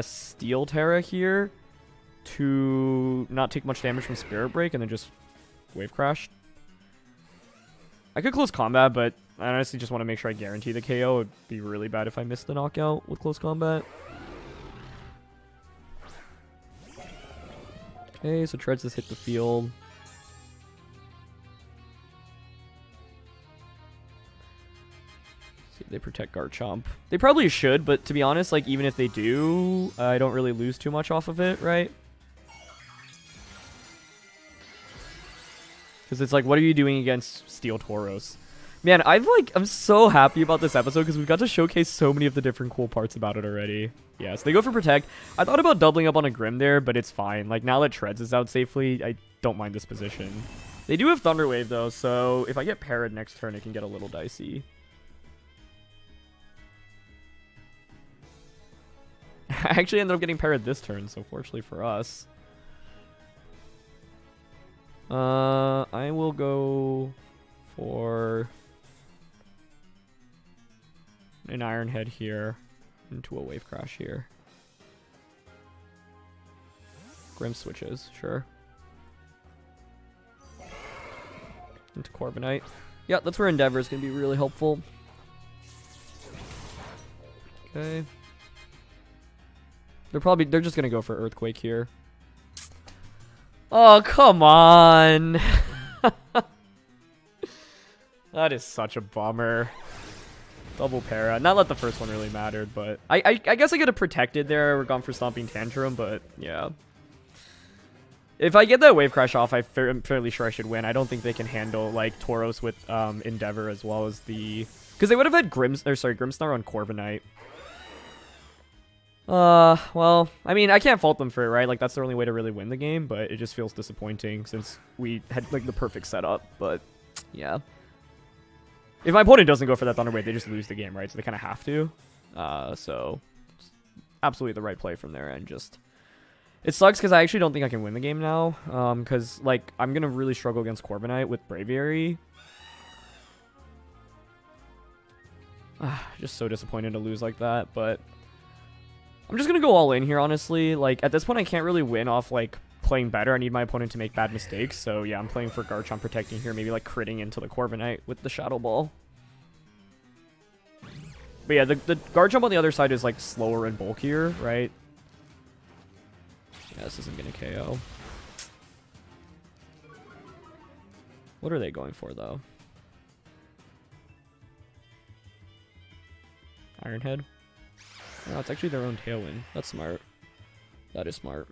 Steel Terra here to not take much damage from Spirit Break and then just Wave Crash. I could close combat, but I honestly just want to make sure I guarantee the KO. It would be really bad if I missed the knockout with close combat. Okay, so Treads just hit the field. See if they protect Garchomp. They probably should, but to be honest, like, even if they do, I don't really lose too much off of it, right? Because it's like, what are you doing against Steel Tauros? Man, I'm so happy about this episode because we've got to showcase so many of the different cool parts about it already. Yeah, so they go for Protect. I thought about doubling up on a Grim there, but it's fine. Like, now that Treads is out safely, I don't mind this position. They do have Thunder Wave, though, so if I get parried next turn, it can get a little dicey. I actually ended up getting parried this turn, so fortunately for us. I will go for an Iron Head here into a Wave Crash here. Grim switches, sure. Into Corviknight. Yeah, that's where Endeavour is going to be really helpful. Okay. They're just going to go for Earthquake here. Oh, come on. That is such a bummer. Double para. Not that the first one really mattered, but I guess I could have protected there or gone for Stomping Tantrum, but yeah. If I get that Wave Crash off, I'm fairly sure I should win. I don't think they can handle like Tauros with Endeavour as well as the... Because they would have had Grimmsnarl on Corviknight. Well, I mean, I can't fault them for it, right? Like, that's the only way to really win the game, but it just feels disappointing since we had, like, the perfect setup, but, yeah. If my opponent doesn't go for that Thunder Wave, they just lose the game, right? So they kind of have to. So, absolutely the right play from their end, just... It sucks because I actually don't think I can win the game now, because, like, I'm going to really struggle against Corviknight with Braviary. Just so disappointed to lose like that, but I'm just gonna go all in here, honestly. Like, at this point, I can't really win off, like, playing better. I need my opponent to make bad mistakes, so yeah, I'm playing for Garchomp protecting here, maybe, like, critting into the Corviknight with the Shadow Ball. But yeah, the Garchomp on the other side is, like, slower and bulkier, right? Yeah, this isn't gonna KO. What are they going for, though? Iron Head? No, it's actually their own Tailwind. That's smart. That is smart.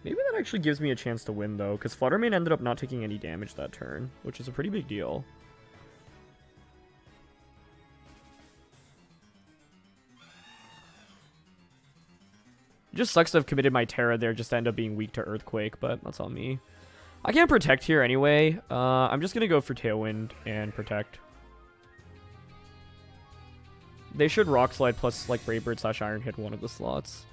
Maybe that actually gives me a chance to win, though, because Flutter Mane ended up not taking any damage that turn, which is a pretty big deal. It just sucks to have committed my Terra there just to end up being weak to Earthquake, but that's on me. I can't protect here anyway. I'm just going to go for Tailwind and protect. They should Rock Slide plus, like, Brave Bird / Iron hit one of the slots.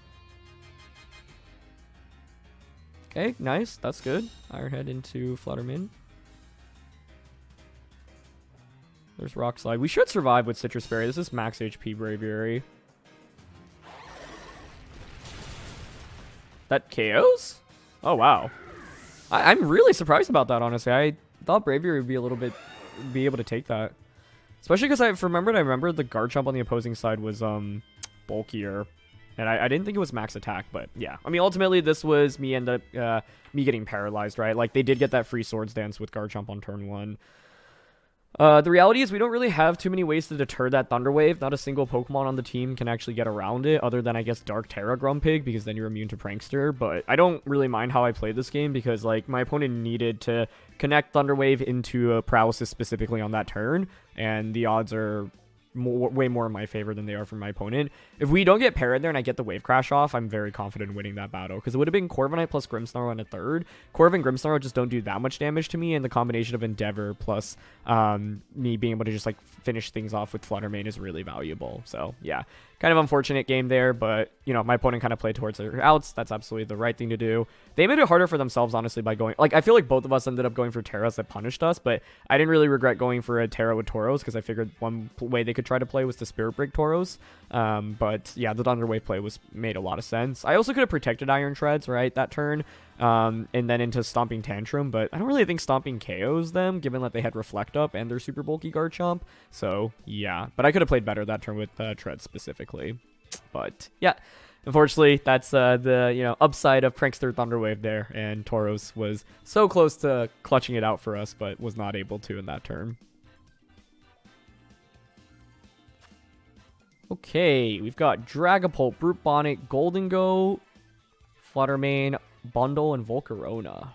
Okay, nice. That's good. Iron Head into Flutter Mane. There's Rock Slide. We should survive with Sitrus Berry. This is max HP Braviary. That KOs? Oh, wow. I'm really surprised about that, honestly. I thought Braviary would be able to take that. Especially because I remember the Garchomp on the opposing side was bulkier. And I didn't think it was max attack, but yeah. I mean, ultimately, this was me getting paralyzed, right? Like, they did get that free Swords Dance with Garchomp on turn 1. The reality is we don't really have too many ways to deter that Thunder Wave. Not a single Pokemon on the team can actually get around it, other than, I guess, Dark Terra Grumpig, because then you're immune to Prankster. But I don't really mind how I played this game, because, like, my opponent needed to connect Thunder Wave into a Paralysis specifically on that turn, and the odds are way more in my favor than they are for my opponent. If we don't get parried there and I get the Wave Crash off, I'm very confident in winning that battle, because it would have been Corviknight plus Grimmsnarl on a third. Corv and Grimmsnarl just don't do that much damage to me, and the combination of Endeavour plus me being able to just, like, finish things off with Flutter Mane is really valuable. So yeah, kind of unfortunate game there, but you know, my opponent kind of played towards their outs. That's absolutely the right thing to do. They made it harder for themselves, honestly, by going, like, I feel like both of us ended up going for Terras that punished us, but I didn't really regret going for a Terra with Tauros, because I figured one way they could try to play was to Spirit Break Tauros. But yeah, the Thunder Wave play made a lot of sense. I also could have protected Iron Shreds, right, that turn, and then into Stomping Tantrum, but I don't really think Stomping KOs them, given that they had Reflect Up and their super bulky Garchomp. So yeah, but I could have played better that turn with Tread specifically. But yeah, unfortunately, that's the upside of Prankster Thunder Wave there, and Tauros was so close to clutching it out for us, but was not able to in that turn. Okay, we've got Dragapult, Brute Bonnet, Golden Go, Flutter Mane, Bundle, and Volcarona.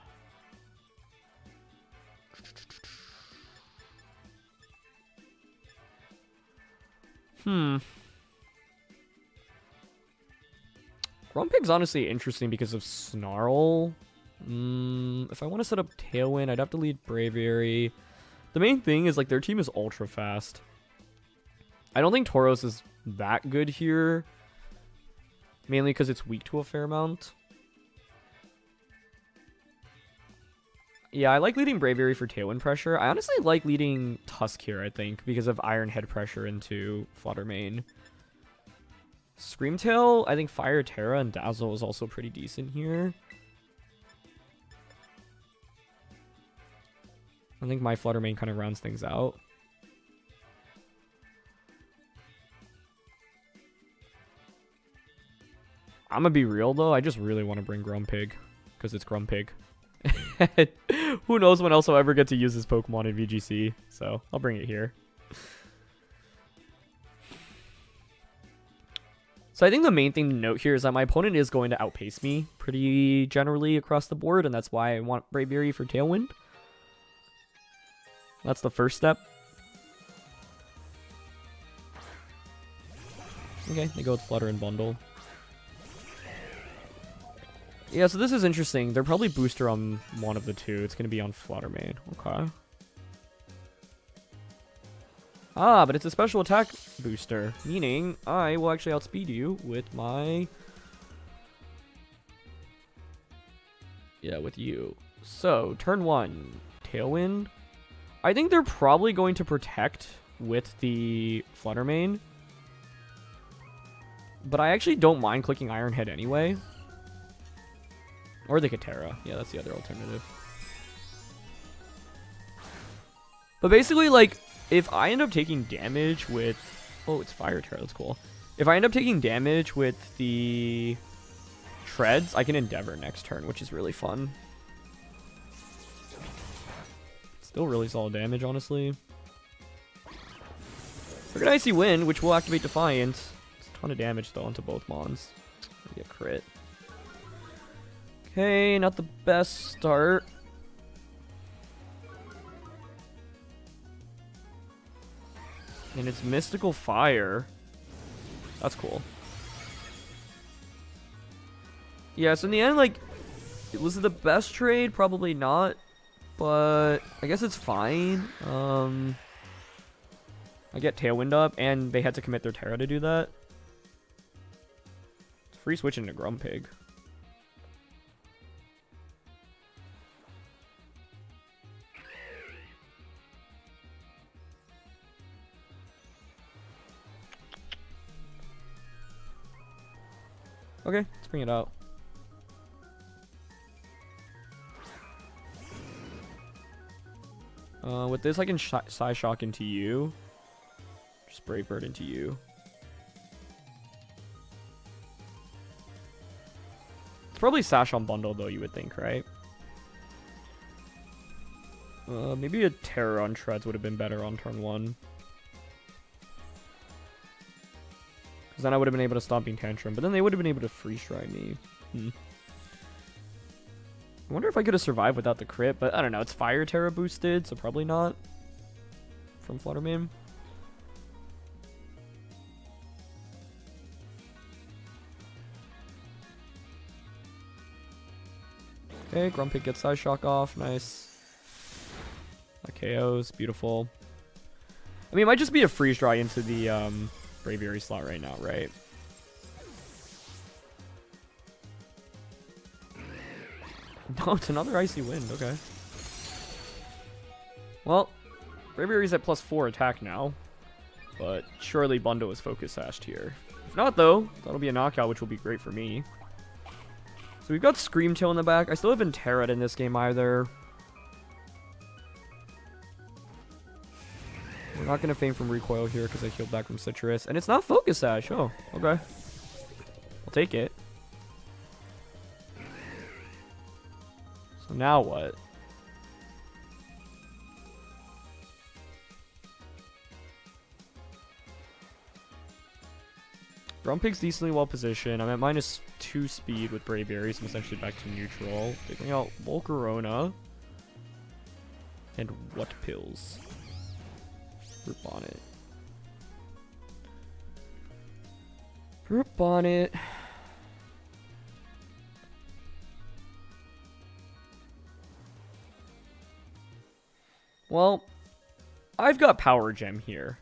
Grumpig's honestly interesting because of Snarl. If I want to set up Tailwind, I'd have to lead Braviary. The main thing is, like, their team is ultra fast. I don't think Tauros is that good here, mainly because it's weak to a fair amount. Yeah, I like leading Braviary for Tailwind pressure. I honestly like leading Tusk here, I think, because of Iron Head pressure into Flutter Mane. Screamtail, I think Fire Terra and Dazzle is also pretty decent here. I think my Flutter Mane kind of rounds things out. I'm gonna be real, though. I just really want to bring Grumpig, because it's Grumpig. Who knows when else I'll ever get to use this Pokemon in VGC, so I'll bring it here. So I think the main thing to note here is that my opponent is going to outpace me pretty generally across the board, and that's why I want Braviary for Tailwind. That's the first step. Okay, they go with Flutter and Bundle. Yeah, so this is interesting. They're probably booster on one of the two. It's going to be on Flutter Mane. Okay. Ah, but it's a special attack booster, meaning I will actually outspeed you with my... Yeah, with you. So, turn 1, Tailwind. I think they're probably going to protect with the Fluttermane. But I actually don't mind clicking Iron Head anyway. Or the Katera. Yeah, that's the other alternative. But basically, like, if I end up taking damage with... Oh, it's Fire Terra. That's cool. If I end up taking damage with the Treads, I can Endeavour next turn, which is really fun. Still really solid damage, honestly. We're gonna Icy Wind, which will activate Defiant. It's a ton of damage, though, onto both Mons. Get crit. Okay, not the best start. And it's Mystical Fire. That's cool. Yeah, so in the end, like, was it the best trade? Probably not. But I guess it's fine. I get Tailwind up, and they had to commit their Terra to do that. It's free switching to Grumpig. Okay, let's bring it out. With this, I can Psyshock into you. Just Brave Bird into you. It's probably Sash on Bundle, though, you would think, right? Maybe a Terror on Treads would have been better on turn 1. Because then I would have been able to Stomping Tantrum, but then they would have been able to Freeze Dry me. I wonder if I could have survived without the crit, but I don't know. It's Fire Terra boosted, so probably not. From Fluttermane. Okay, Grumpig gets Psyshock off. Nice. That KOs. Beautiful. I mean, it might just be a Freeze Dry into the Braviary slot right now, right? No, it's another Icy Wind. Okay. Well, Braviary's at +4 attack now. But surely Bundo is Focus Sashed here. If not, though, that'll be a knockout, which will be great for me. So we've got Screamtail in the back. I still haven't Terra'd in this game either. We're not going to Feign from Recoil here because I healed back from Sitrus. And it's not Focus Sash. Oh, okay. I'll take it. So now what? Grumpig's decently well positioned. I'm at -2 speed with Braviary, so I'm essentially back to neutral. Taking out Volcarona. And what pills? Group Bonnet. Group Bonnet. Well, I've got Power Gem here.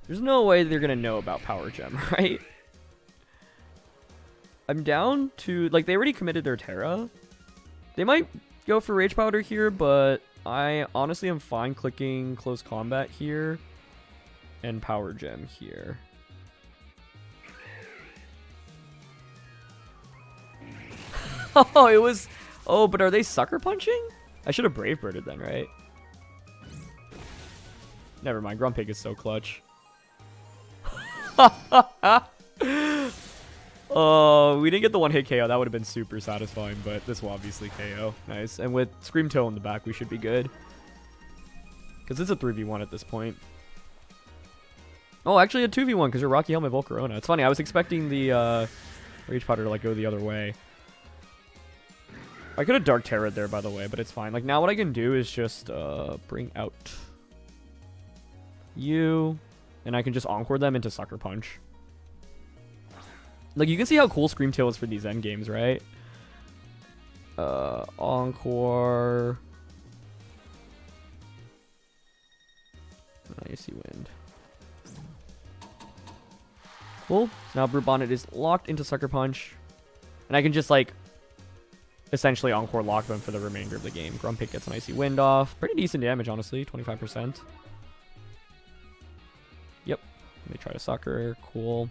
There's no way they're going to know about Power Gem, right? I'm down to... Like, they already committed their Terra. They might go for Rage Powder here, but I honestly am fine clicking Close Combat here and Power Gem here. Oh, it was... Oh, but are they Sucker Punching? I should have Brave Birded then, right? Never mind, Grumpig is so clutch. Oh, we didn't get the one-hit KO. That would have been super satisfying, but this will obviously KO. Nice. And with Screamtail in the back, we should be good. Because it's a 3v1 at this point. Oh, actually a 2v1 because you're Rocky Helmet Volcarona. It's funny, I was expecting the Rage Powder to like go the other way. I could have Dark Terra'd there, by the way, but it's fine. Like, now what I can do is just bring out you, and I can just Encore them into Sucker Punch. Like, you can see how cool Screamtail is for these end games, right? Encore. Icy Wind. Cool. So now Brute Bonnet is locked into Sucker Punch. And I can just, like, essentially Encore lock them for the remainder of the game. Grumpig gets an Icy Wind off. Pretty decent damage, honestly. 25%. Yep. They try to sucker. Cool.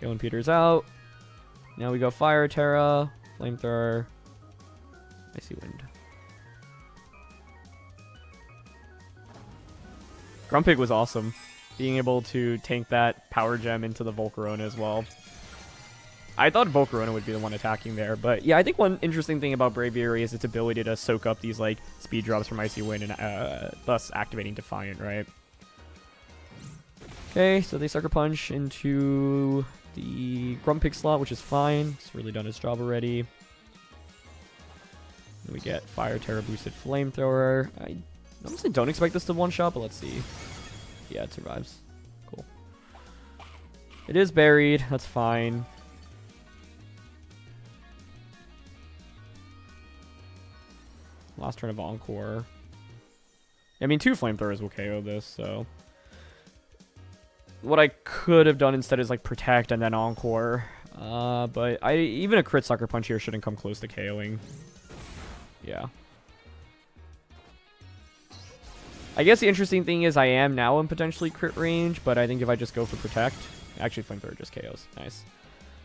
Tailwind Peter's out. Now we go Fire Terra, Flamethrower, Icy Wind. Grumpig was awesome. Being able to tank that Power Gem into the Volcarona as well. I thought Volcarona would be the one attacking there, but yeah, I think one interesting thing about Braviary is its ability to soak up these like speed drops from Icy Wind and thus activating Defiant, right? Okay, so they Sucker Punch into the Grumpig slot, which is fine. It's really done its job already. Then we get Fire Terra boosted Flamethrower. I honestly don't expect this to one-shot, but let's see. Yeah, it survives. Cool. It is buried. That's fine. Last turn of Encore. I mean, 2 Flamethrowers will KO this, so... What I could have done instead is, like, Protect and then Encore. But even a crit Sucker Punch here shouldn't come close to KOing. Yeah. I guess the interesting thing is I am now in potentially crit range, but I think if I just go for Protect... Actually, Flamethrower just KOs. Nice.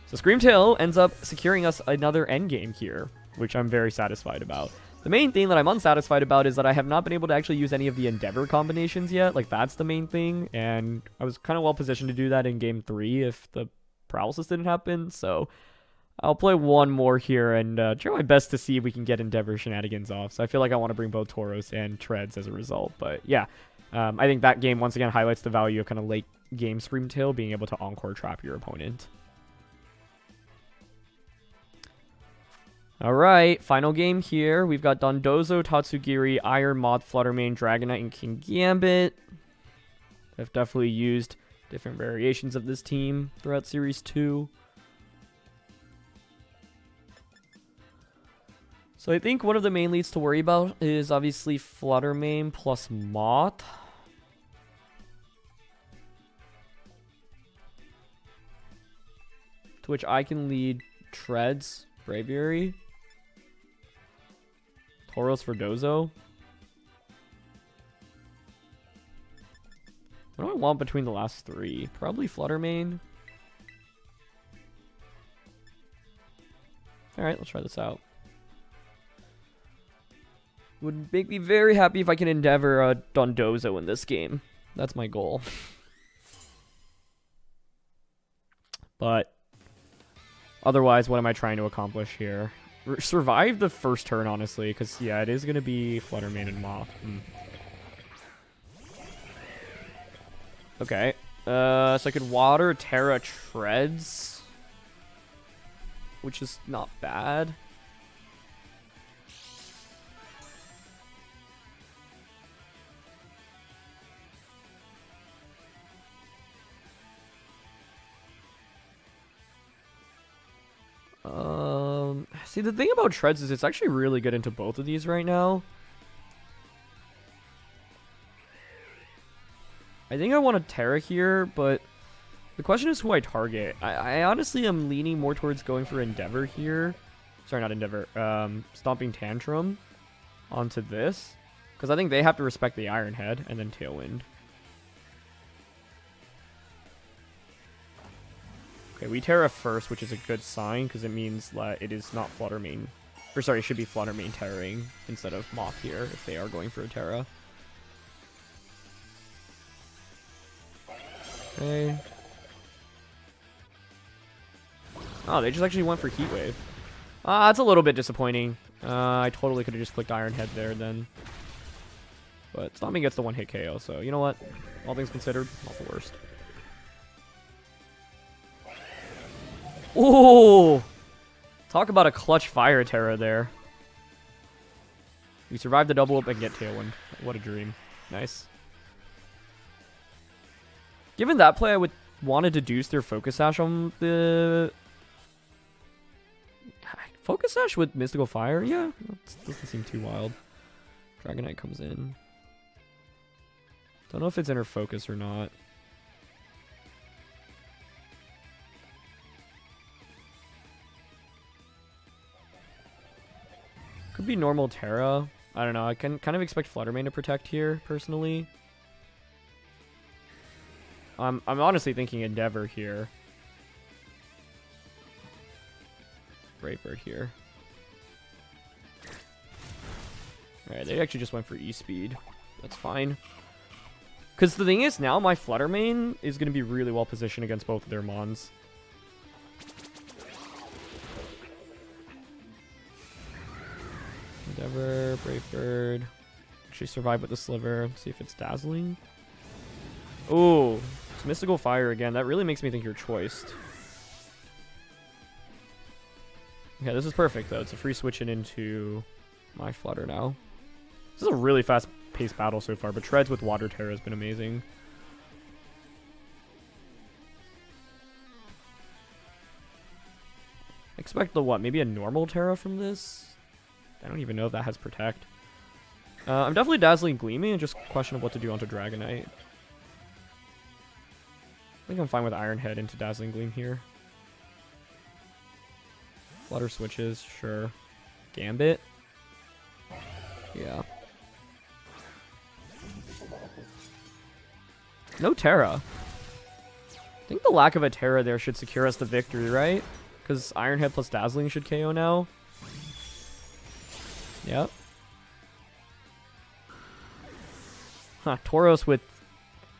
So Screamtail ends up securing us another endgame here, which I'm very satisfied about. The main thing that I'm unsatisfied about is that I have not been able to actually use any of the Endeavour combinations yet. Like, that's the main thing, and I was kind of well positioned to do that in Game 3 if the paralysis didn't happen, so... I'll play one more here and try my best to see if we can get Endeavour shenanigans off. So I feel like I want to bring both Tauros and Treads as a result. But yeah, I think that game once again highlights the value of kind of late game Screamtail being able to Encore trap your opponent. Alright, final game here. We've got Dondozo, Tatsugiri, Iron Moth, Fluttermane, Dragonite, and King Gambit. I've definitely used different variations of this team throughout Series 2. So I think one of the main leads to worry about is obviously Fluttermane plus Moth. To which I can lead Treads, Braviary, Tauros for Dozo. What do I want between the last 3? Probably Fluttermane. Alright, let's try this out. Would make me very happy if I can Endeavour Dondozo in this game. That's my goal. But otherwise, what am I trying to accomplish here? Survive the first turn, honestly, because, yeah, it is going to be Fluttermane and Moth. Okay. So I could Water Terra Treads, which is not bad. See, the thing about Treads is it's actually really good into both of these right now. I think I want a Terra here, but the question is who I target. I honestly am leaning more towards going for Endeavour here. Sorry, not Endeavour. Stomping Tantrum onto this. Because I think they have to respect the Iron Head and then Tailwind. Okay, we Terra first, which is a good sign, because it means that it is not Fluttermane. Or sorry, it should be Fluttermane Terraing instead of Moth here, if they are going for a Terra. Okay. Oh, they just actually went for Heat Wave. That's a little bit disappointing. I totally could have just clicked Iron Head there then. But Stomping gets the one-hit KO, so you know what? All things considered, not the worst. Ooh! Talk about a clutch Fire Terra there. We survive the double up and get Tailwind. What a dream. Nice. Given that play, I would want to deduce their Focus Sash on the... Focus Sash with Mystical Fire? Yeah, that doesn't seem too wild. Dragonite comes in. Don't know if it's Inner Focus or not. maybe normal Terra. I don't know. I can kind of expect Fluttermane to protect here, personally. I'm honestly thinking Endeavour here. Braviary here. Alright, they actually just went for E-Speed. That's fine. Because the thing is, now my Fluttermane is going to be really well positioned against both of their Mons. Endeavour, Brave Bird. Actually survive with the Sliver. See if it's Dazzling. Ooh, it's Mystical Fire again. That really makes me think you're choiced. Okay, this is perfect, though. It's a free switching into my Flutter now. This is a really fast-paced battle so far, but Treads with Water Terra has been amazing. Expect the what? Maybe a normal Terra from this? I don't even know if that has Protect. I'm definitely Dazzling Gleaming and just questioning what to do onto Dragonite. I think I'm fine with Iron Head into Dazzling Gleam here. Flutter switches, sure. Gambit? Yeah. No Terra. I think the lack of a Terra there should secure us the victory, right? Because Iron Head plus Dazzling should KO now. Yep. Huh, Tauros with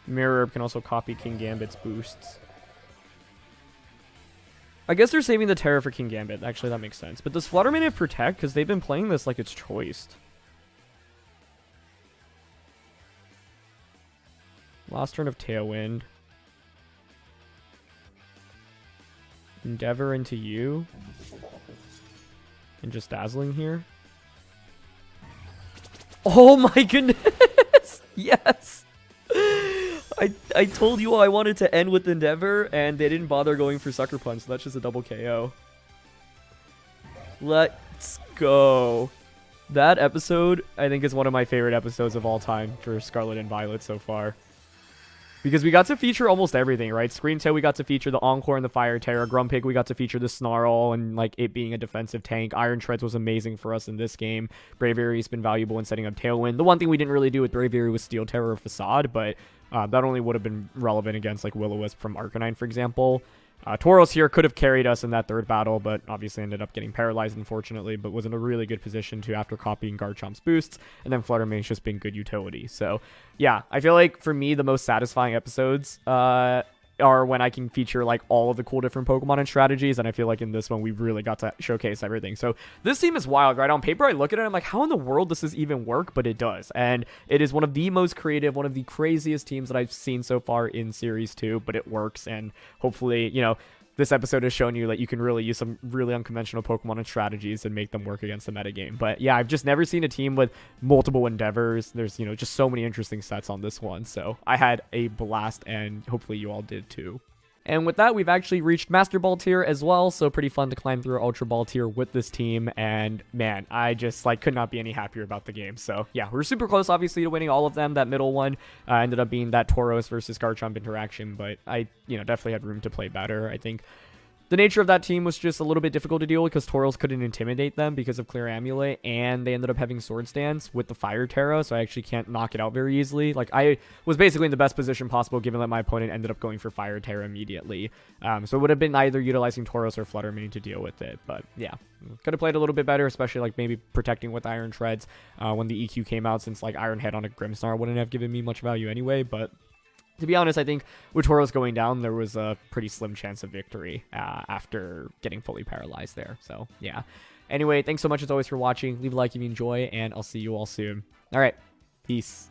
Mirror Herb can also copy King Gambit's boosts. I guess they're saving the Terra for King Gambit. Actually, that makes sense. But does Fluttermane have Protect? Because they've been playing this like it's choiced. Last turn of Tailwind. Endeavour into you. And just Dazzling here. Oh my goodness! Yes! I told you I wanted to end with Endeavour, and they didn't bother going for Sucker Punch, so that's just a double KO. Let's go. That episode, I think, is one of my favorite episodes of all time for Scarlet and Violet so far. Because we got to feature almost everything, right? Screamtail, we got to feature the Encore and the Fire Terra. Grumpig, we got to feature the Snarl and like it being a defensive tank. Iron Treads was amazing for us in this game. Braviary's been valuable in setting up Tailwind. The one thing we didn't really do with Braviary was Steel Terror or Facade, but that only would have been relevant against like Will-O-Wisp from Arcanine, for example. Tauros here could have carried us in that third battle, but obviously ended up getting paralyzed, unfortunately, but was in a really good position to after copying Garchomp's boosts, and then Fluttermane's just been good utility. So, yeah, I feel like, for me, the most satisfying episodes are when I can feature, like, all of the cool different Pokemon and strategies, and I feel like in this one, we really got to showcase everything. So, this team is wild, right? On paper, I look at it, I'm like, how in the world does this even work? But it does, and it is one of the most creative, one of the craziest teams that I've seen so far in Series 2, but it works, and hopefully, you know, this episode has shown you that you can really use some really unconventional Pokemon and strategies and make them work against the metagame. But yeah, I've just never seen a team with multiple Endeavors. There's, you know, just so many interesting sets on this one. So I had a blast, and hopefully you all did too. And with that, we've actually reached Master Ball tier as well, so pretty fun to climb through Ultra Ball tier with this team, and man, I just like could not be any happier about the game. So yeah, we're super close obviously to winning all of them. That middle one ended up being that Tauros versus Garchomp interaction, but I, you know, definitely had room to play better. I think the nature of that team was just a little bit difficult to deal with because Tauros couldn't intimidate them because of Clear Amulet, and they ended up having Sword Stance with the Fire Terra, so I actually can't knock it out very easily. Like, I was basically in the best position possible given that my opponent ended up going for Fire Terra immediately. So it would have been either utilizing Tauros or Fluttermane to deal with it, but yeah. Could have played a little bit better, especially like maybe protecting with Iron Treads when the EQ came out, since like Iron Head on a Grimmsnarl wouldn't have given me much value anyway, but to be honest, I think with Tauros going down, there was a pretty slim chance of victory after getting fully paralyzed there. So, yeah. Anyway, thanks so much as always for watching. Leave a like if you enjoy, and I'll see you all soon. All right. Peace.